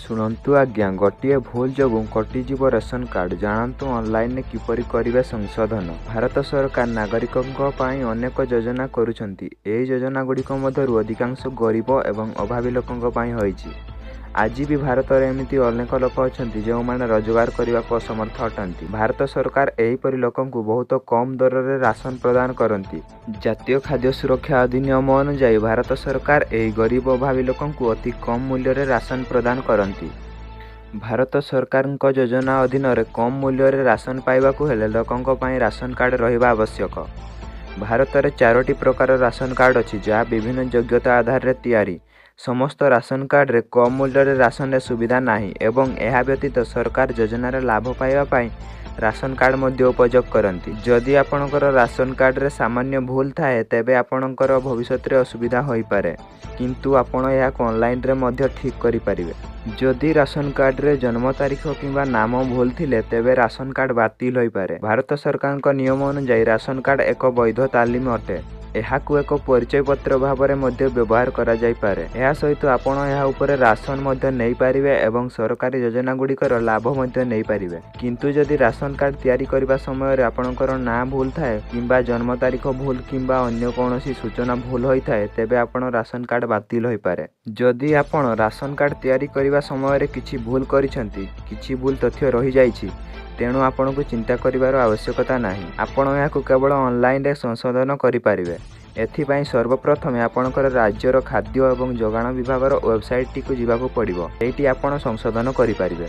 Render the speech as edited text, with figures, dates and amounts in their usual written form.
शुणु आज्ञा गोटे भूल जो कटिजीव रेशन कार्ड जानतु ऑनलाइन किपरि करिवे संशोधन। भारत सरकार नागरिकों अनेक योजना करुछंती। एही योजना गुड़िक मध्यरु अधिकांश गरीब एवं अभावी लोकों होईछि। आज भी भारत में एमती अनेक लोक अच्छा जो मैंने रोजगार करने को असमर्थ अटंती। भारत सरकार एहीपरि लोकों बहुत कम दर में राशन प्रदान करती। जातीय खाद्य सुरक्षा अधिनियम अनुसार भारत सरकार एही गरीब अभावी लोकों अति कम मूल्य रे राशन प्रदान करती। भारत सरकार योजना अधीन कम मूल्य रे राशन पाइबाकु हेले लोकों पई राशन कार्ड रहिबा आवश्यक। भारत में 4टी प्रकार राशन कार्ड अच्छी जहाँ विभिन्न योग्यता आधार में तैयारी। समस्त राशन कार्ड रे कम मूल्य रे राशन रे सुविधा नाही एवं यह व्यतीत सरकार योजना रे लाभ पाइबा पाई राशन कार्ड मध्ये उपयोग करती। जदि आपणकर राशन कार्ड रे सामान्य भूल थाए तेबे आपणकर भविष्य रे असुविधा होई पारे, किंतु आपण या ऑनलाइन रे मध्ये ठीक करि परिबे। जदि राशन कार्ड रे जन्म तारीख किंबा नाम भूल थिले तेबे राशन कार्ड बातिल होई पारे। भारत सरकार का नियम अनुसार राशन कार्ड एक वैध तालीम अटे। एहाकु एक परिचय पत्र भाव में व्यवहार करा जाई पारे। एहा सहित आपण एहा उपरे राशन मध्ये नै पारिबे एवं सरकारी योजना गुड़िकर लाभ मध्ये नै पारिबे। किंतु जदि राशन कार्ड तैयारी करबा समय रे आपणकर ना भूल थाए किंबा जन्म तारीख भूल किंबा अन्य कोनोसी सूचना भूल होई थाए तेबे आपण राशन कार्ड बातिल होई पारे। जदि आपण राशन कार्ड तैयारी करबा समय रे किछि भूल करिसेंती, किछि भूल तथ्य रहि जाइछि, तेणु आपण को चिंता करिवार आवश्यकता नाही। आपण याकु केवल ऑनलाइन रे संशोधन करि पारिबे। एथिपाई सर्वप्रथमे आपणकर राज्यर खाद्य एवं जोगाण विभागर वेबसाइट टी को जिबाको पड़िबो। एठी आपण संशोधन करि पारिबे।